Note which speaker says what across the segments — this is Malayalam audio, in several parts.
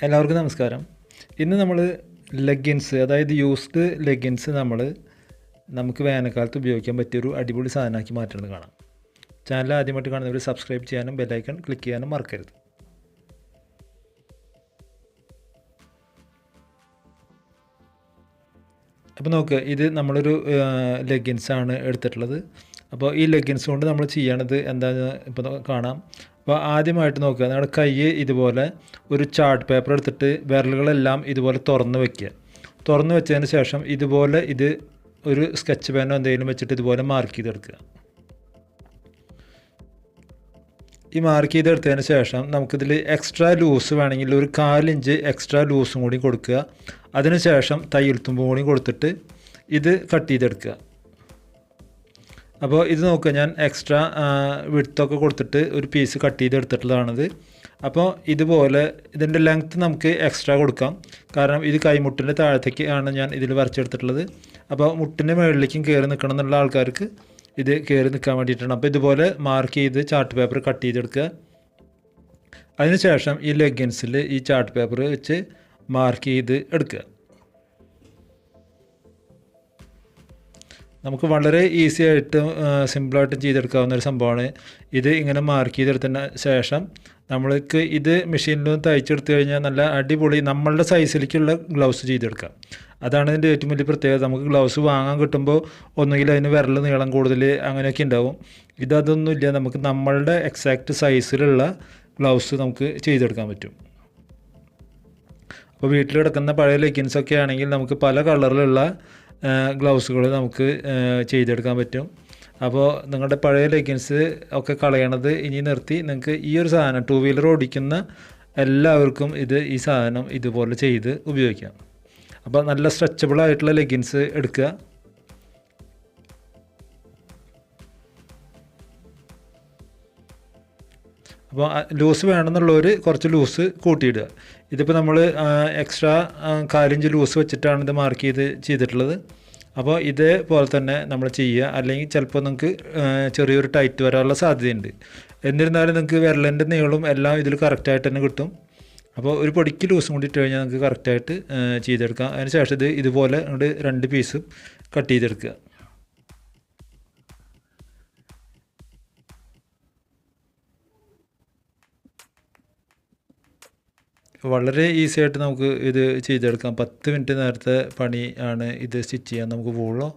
Speaker 1: എല്ലാവർക്കും നമസ്കാരം. ഇന്ന് നമ്മൾ ലെഗിൻസ്, അതായത് യൂസ്ഡ് ലെഗിൻസ് നമുക്ക് വേനൽക്കാലത്ത് ഉപയോഗിക്കാൻ പറ്റിയൊരു അടിപൊളി സാധനമാക്കി മാറ്റുന്നത് കാണാം. ചാനൽ ആദ്യമായിട്ട് കാണുന്നവർ സബ്സ്ക്രൈബ് ചെയ്യാനും ബെല്ലൈക്കൺ ക്ലിക്ക് ചെയ്യാനും മറക്കരുത്. അപ്പോൾ നോക്കുക, ഇത് നമ്മളൊരു ലെഗിൻസാണ് എടുത്തിട്ടുള്ളത്. അപ്പോൾ ഈ ലെഗിൻസ് കൊണ്ട് നമ്മൾ ചെയ്യണത് എന്താണെന്ന് ഇപ്പോൾ കാണാം. അപ്പോൾ ആദ്യമായിട്ട് നോക്കുക, നമ്മുടെ കൈ ഇതുപോലെ ഒരു ചാർട്ട് പേപ്പർ എടുത്തിട്ട് വിരലുകളെല്ലാം ഇതുപോലെ തുറന്ന് വയ്ക്കുക. തുറന്ന് വെച്ചതിന് ശേഷം ഇതുപോലെ ഒരു സ്കെച്ച് പെനോ എന്തെങ്കിലും വെച്ചിട്ട് ഇതുപോലെ മാർക്ക് ചെയ്തെടുക്കുക. ഈ മാർക്ക് ചെയ്തെടുത്തതിന് ശേഷം നമുക്കിതിൽ എക്സ്ട്രാ ലൂസ് വേണമെങ്കിൽ ഒരു 4 ഇഞ്ച് എക്സ്ട്രാ ലൂസും കൂടി കൊടുക്കുക. അതിനുശേഷം തയ്യൽ തുമ്പും കൂടി കൊടുത്തിട്ട് ഇത് കട്ട് ചെയ്തെടുക്കുക. അപ്പോൾ ഇത് നോക്കുക, ഞാൻ എക്സ്ട്രാ വിഡ്ത്തൊക്കെ കൊടുത്തിട്ട് ഒരു പീസ് കട്ട് ചെയ്തെടുത്തിട്ടുള്ളതാണിത്. അപ്പോൾ ഇതുപോലെ ഇതിൻ്റെ ലെങ്ത്ത് നമുക്ക് എക്സ്ട്രാ കൊടുക്കാം, കാരണം ഇത് കൈമുട്ടിൻ്റെ താഴത്തേക്ക് ആണ് ഞാൻ ഇതിൽ വരച്ചെടുത്തിട്ടുള്ളത്. അപ്പോൾ മുട്ടിൻ്റെ മുകളിലേക്കും കയറി നിൽക്കണം എന്നുള്ള ആൾക്കാർക്ക് ഇത് കയറി നിൽക്കാൻ വേണ്ടിയിട്ടാണ്. അപ്പോൾ ഇതുപോലെ മാർക്ക് ചെയ്ത് ചാർട്ട് പേപ്പർ കട്ട് ചെയ്തെടുക്കുക. അതിനുശേഷം ഈ ലെഗിൻസിൽ ഈ ചാർട്ട് പേപ്പർ വെച്ച് മാർക്ക് ചെയ്ത് എടുക്കുക. നമുക്ക് വളരെ ഈസി ആയിട്ടും സിമ്പിളായിട്ടും ചെയ്തെടുക്കാവുന്ന ഒരു സംഭവമാണ് ഇത്. ഇങ്ങനെ മാർക്ക് ചെയ്തെടുത്തതിന് ശേഷം നമ്മൾക്ക് ഇത് മെഷീനിലൊന്ന് തയ്ച്ചെടുത്ത് കഴിഞ്ഞാൽ നല്ല അടിപൊളി നമ്മളുടെ സൈസിലേക്കുള്ള ഗ്ലൗസ് ചെയ്തെടുക്കാം. അതാണ് ഇതിൻ്റെ ഏറ്റവും വലിയ പ്രത്യേകത. നമുക്ക് ഗ്ലൗസ് വാങ്ങാൻ കിട്ടുമ്പോൾ ഒന്നുകിൽ അതിന് വിരൽ നീളം കൂടുതൽ അങ്ങനെയൊക്കെ ഉണ്ടാവും. ഇതൊന്നുമില്ല, നമുക്ക് നമ്മളുടെ എക്സാക്റ്റ് സൈസിലുള്ള ഗ്ലൗസ് നമുക്ക് ചെയ്തെടുക്കാൻ പറ്റും. അപ്പോൾ വീട്ടിൽ കിടക്കുന്ന പഴയ ലെഗിൻസൊക്കെ ആണെങ്കിൽ നമുക്ക് പല കളറിലുള്ള ഗ്ലൗസുകൾ നമുക്ക് ചെയ്തെടുക്കാൻ പറ്റും. അപ്പോൾ നിങ്ങളുടെ പഴയ ലെഗിൻസ് ഒക്കെ കളയണത് ഇനി നിർത്തി നിങ്ങൾക്ക് ഈ ഒരു സാധനം 2 വീലർ ഓടിക്കുന്ന എല്ലാവർക്കും ഈ സാധനം ഇതുപോലെ ചെയ്ത് ഉപയോഗിക്കാം. അപ്പോൾ നല്ല സ്ട്രെച്ചബിൾ ആയിട്ടുള്ള ലെഗിൻസ് എടുക്കുക. അപ്പോൾ ലൂസ് വേണമെന്നുള്ളവർ കുറച്ച് ലൂസ് കൂട്ടിയിടുക. ഇതിപ്പോൾ നമ്മൾ എക്സ്ട്രാ 4 ഇഞ്ച് ലൂസ് വെച്ചിട്ടാണ് ഇത് മാർക്ക് ചെയ്തിട്ടുള്ളത്. അപ്പോൾ ഇതേപോലെ തന്നെ നമ്മൾ ചെയ്യുക, അല്ലെങ്കിൽ ചിലപ്പോൾ നിങ്ങൾക്ക് ചെറിയൊരു ടൈറ്റ് വരാനുള്ള സാധ്യതയുണ്ട്. എന്നിരുന്നാലും നിങ്ങൾക്ക് വിരലിൻ്റെ നീളവും എല്ലാം ഇതിൽ കറക്റ്റായിട്ട് തന്നെ കിട്ടും. അപ്പോൾ ഒരു പൊടിക്ക് ലൂസും കൂടി ഇട്ട് കഴിഞ്ഞാൽ നിങ്ങൾക്ക് കറക്റ്റായിട്ട് ചെയ്തെടുക്കാം. അതിന് ശേഷം ഇതുപോലെ 2 പീസും കട്ട് ചെയ്തെടുക്കുക. വളരെ ഈസി ആയിട്ട് നമുക്ക് ഇത് ചെയ്തെടുക്കാം. 10 മിനിറ്റ് നേരത്തെ പണി ആണ് ഇത് സ്റ്റിച്ച് ചെയ്യാൻ നമുക്ക് പോകുള്ളൂ.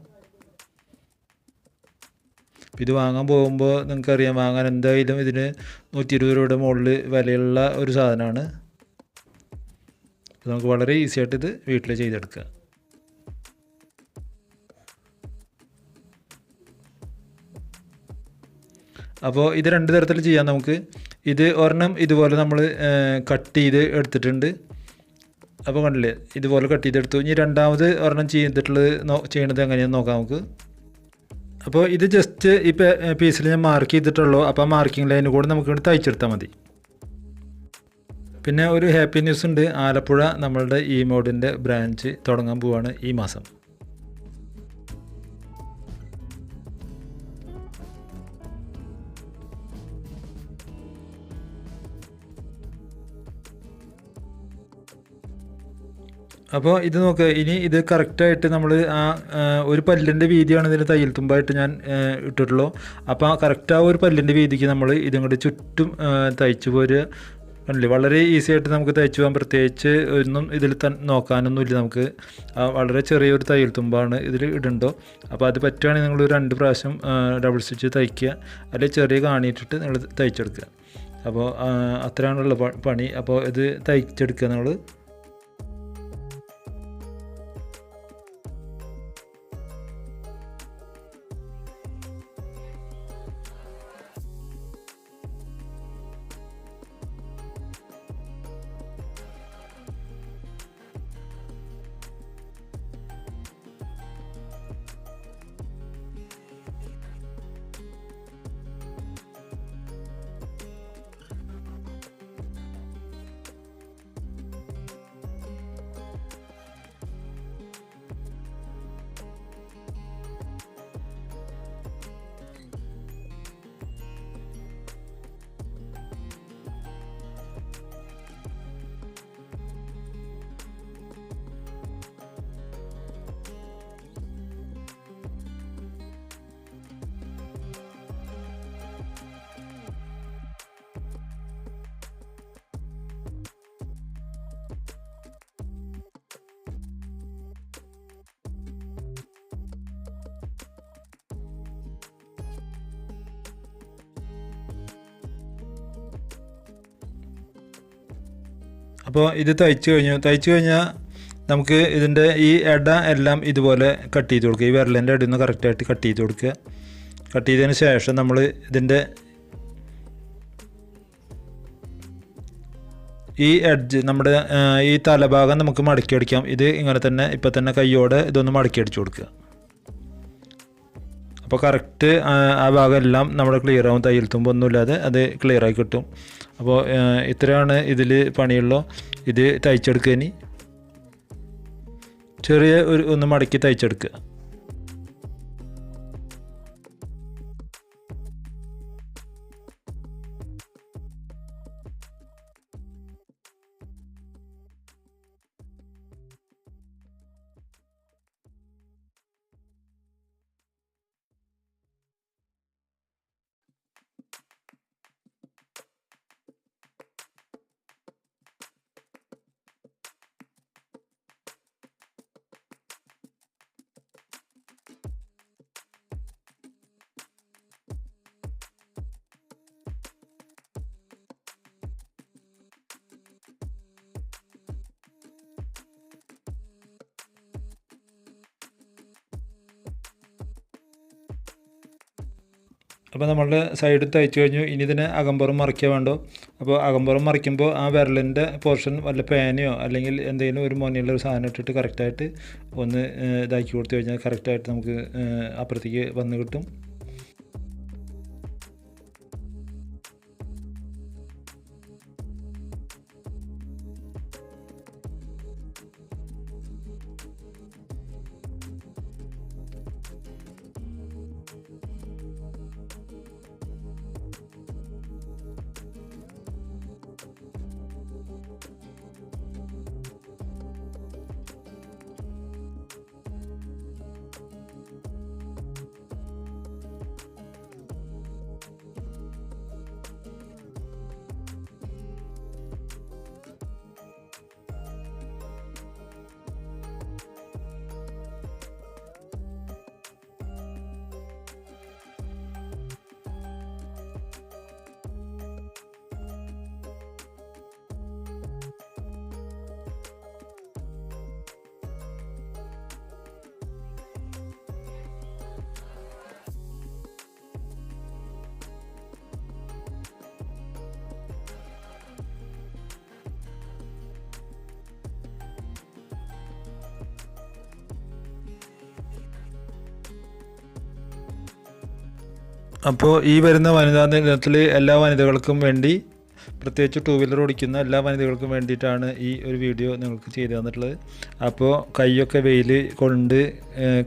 Speaker 1: ഇത് വാങ്ങാൻ പോകുമ്പോൾ നിങ്ങൾക്കറിയാം, വാങ്ങാൻ എന്തായാലും ഇതിന് 120 രൂപയുടെ മുകളിൽ വിലയുള്ള ഒരു സാധനമാണ്. നമുക്ക് വളരെ ഈസി ആയിട്ട് ഇത് വീട്ടിൽ ചെയ്തെടുക്കുക. അപ്പോൾ ഇത് 2 തരത്തിൽ ചെയ്യാം നമുക്ക്. ഇത് ഒരെണ്ണം ഇതുപോലെ നമ്മൾ കട്ട് ചെയ്ത് എടുത്തിട്ടുണ്ട്. അപ്പോൾ കണ്ടില്ലേ, ഇതുപോലെ കട്ട് ചെയ്തെടുത്തു. ഇനി രണ്ടാമത് ഒരെണ്ണം ചെയ്യണത് എങ്ങനെയാണെന്ന് നോക്കാം നമുക്ക്. അപ്പോൾ ഇത് ജസ്റ്റ് ഈ പീസിൽ ഞാൻ മാർക്ക് ചെയ്തിട്ടുള്ളൂ. അപ്പോൾ ആ മാർക്കിംഗ് ലൈന് കൂടെ നമുക്ക് ഇവിടെ തയ്ച്ചെടുത്താൽ മതി. പിന്നെ ഒരു ഹാപ്പി ന്യൂസ് ഉണ്ട്. ആലപ്പുഴ നമ്മളുടെ ഈ മോഡിൻ്റെ ബ്രാഞ്ച് തുടങ്ങാൻ പോവുകയാണ് ഈ മാസം. അപ്പോൾ ഇത് നോക്കുക, ഇനി ഇത് കറക്റ്റായിട്ട് നമ്മൾ ഒരു പല്ലിൻ്റെ വീതിയാണ് ഇതിന് തയ്യൽ തുമ്പായിട്ട് ഞാൻ ഇട്ടിട്ടുള്ളൂ. അപ്പോൾ കറക്റ്റ് ഒരു പല്ലിൻ്റെ വീതിക്ക് നമ്മൾ ഇതും കൂടി ചുറ്റും തയ്ച്ചു പോരുക. കണ്ടില്ലേ, വളരെ ഈസി ആയിട്ട് നമുക്ക് തയ്ച്ചു പോകാൻ. പ്രത്യേകിച്ച് ഒന്നും ഇതിൽ നോക്കാനൊന്നുമില്ല. നമുക്ക് വളരെ ചെറിയൊരു തയ്യൽ തുമ്പാണ് ഇതിൽ ഇടണ്ടോ. അപ്പോൾ അത് പറ്റുകയാണെങ്കിൽ നിങ്ങൾ 2 പ്രാവശ്യം ഡബിൾ സ്റ്റിച്ച് തയ്ക്കുക, അല്ലെങ്കിൽ ചെറിയ കാണിയിട്ടിട്ട് നിങ്ങൾ തയ്ച്ചെടുക്കുക. അപ്പോൾ അത്രയാണുള്ള പണി. അപ്പോൾ ഇത് തയ്ച്ചെടുക്കുക നിങ്ങൾ. അപ്പോൾ ഇത് തയ്ച്ചു കഴിഞ്ഞാൽ നമുക്ക് ഇതിൻ്റെ ഈ ഇട എല്ലാം ഇതുപോലെ കട്ട് ചെയ്ത് കൊടുക്കുക. ഈ വിരലിൻ്റെ ഇടയിൽ നിന്ന് കറക്റ്റായിട്ട് കട്ട് ചെയ്ത് കൊടുക്കുക. കട്ട് ചെയ്തതിന് ശേഷം നമ്മൾ ഇതിൻ്റെ ഈ എഡ്ജ് നമ്മുടെ ഈ തലഭാഗം നമുക്ക് മടക്കി അടിക്കാം. ഇത് ഇങ്ങനെ തന്നെ ഇപ്പം തന്നെ കയ്യോടെ ഇതൊന്ന് മടക്കി അടിച്ചു കൊടുക്കുക. അപ്പോൾ കറക്റ്റ് ആ ഭാഗം എല്ലാം നമ്മുടെ ക്ലിയർ ആവും. തയ്യൽ തുമ്പൊന്നുമില്ലാതെ അത് ക്ലിയറായി കിട്ടും. അപ്പോൾ ഇത്രയാണ് ഇതിൽ പണിയുള്ളൂ. ഇത് തയ്ച്ചെടുക്കുക. ഇനി ചെറിയ ഒന്ന് മടക്കി തയ്ച്ചെടുക്കുക. അപ്പോൾ നമ്മളുടെ സൈഡ് തയ്ച്ചു കഴിഞ്ഞു. ഇനി ഇതിനെ അകമ്പുറം മറിക്കുക വേണ്ടോ. അപ്പോൾ അകമ്പുറം മറിക്കുമ്പോൾ ആ വിരലിൻ്റെ പോർഷൻ വല്ല പേനയോ അല്ലെങ്കിൽ എന്തെങ്കിലും ഒരു മുന്നിലുള്ള ഒരു സാധനം ഇട്ടിട്ട് കറക്റ്റായിട്ട് ഒന്ന് ഇതാക്കി കൊടുത്തു കഴിഞ്ഞാൽ കറക്റ്റായിട്ട് നമുക്ക് അപ്പുറത്തേക്ക് വന്ന് കിട്ടും. അപ്പോൾ ഈ വരുന്ന വനിതാ ദിനത്തിൽ എല്ലാ വനിതകൾക്കും വേണ്ടി, പ്രത്യേകിച്ച് ടൂ വീലർ ഓടിക്കുന്ന എല്ലാ വനിതകൾക്കും വേണ്ടിയിട്ടാണ് ഈ ഒരു വീഡിയോ നിങ്ങൾക്ക് ചെയ്തു തന്നിട്ടുള്ളത്. അപ്പോൾ കൈയൊക്കെ വെയിൽ കൊണ്ട്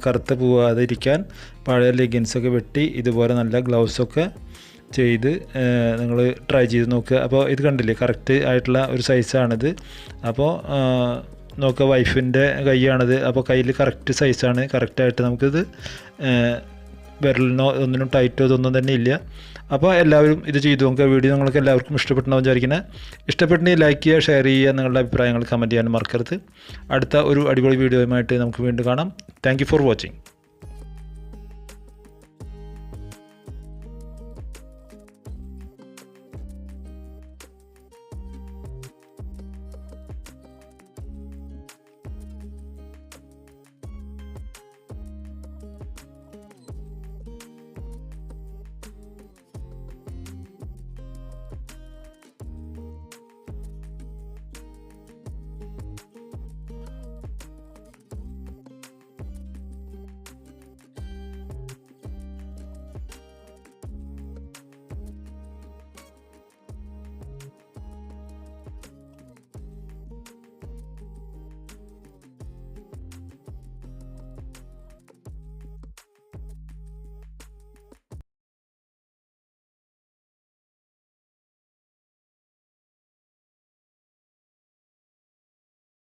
Speaker 1: കറുത്ത് പോവാതെ ഇരിക്കാൻ പഴയ ലെഗിൻസൊക്കെ വെട്ടി ഇതുപോലെ നല്ല ഗ്ലൗസൊക്കെ ചെയ്ത് നിങ്ങൾ ട്രൈ ചെയ്ത് നോക്കുക. അപ്പോൾ ഇത് കണ്ടില്ലേ, കറക്റ്റ് ആയിട്ടുള്ള ഒരു സൈസാണിത്. അപ്പോൾ നോക്കുക, വൈഫിൻ്റെ കൈയാണിത്. അപ്പോൾ കയ്യിൽ കറക്റ്റ് സൈസാണ്. കറക്റ്റായിട്ട് നമുക്കിത് വിരലിനോ ഒന്നിനും ടൈറ്റോ ഇതൊന്നും തന്നെ ഇല്ല. അപ്പോൾ എല്ലാവരും ഇത് ചെയ്തു നോക്കുക. വീഡിയോ നിങ്ങൾക്ക് എല്ലാവർക്കും ഇഷ്ടപ്പെട്ടെന്ന് വിചാരിക്കുന്നത്. ഇഷ്ടപ്പെട്ടെങ്കിൽ ലൈക്ക് ചെയ്യുക, ഷെയർ ചെയ്യുക, നിങ്ങളുടെ അഭിപ്രായങ്ങൾ കമൻറ്റ് ചെയ്യാൻ മറക്കരുത്. അടുത്ത ഒരു അടിപൊളി വീഡിയോയുമായിട്ട് നമുക്ക് വീണ്ടും കാണാം. Thank you for watching.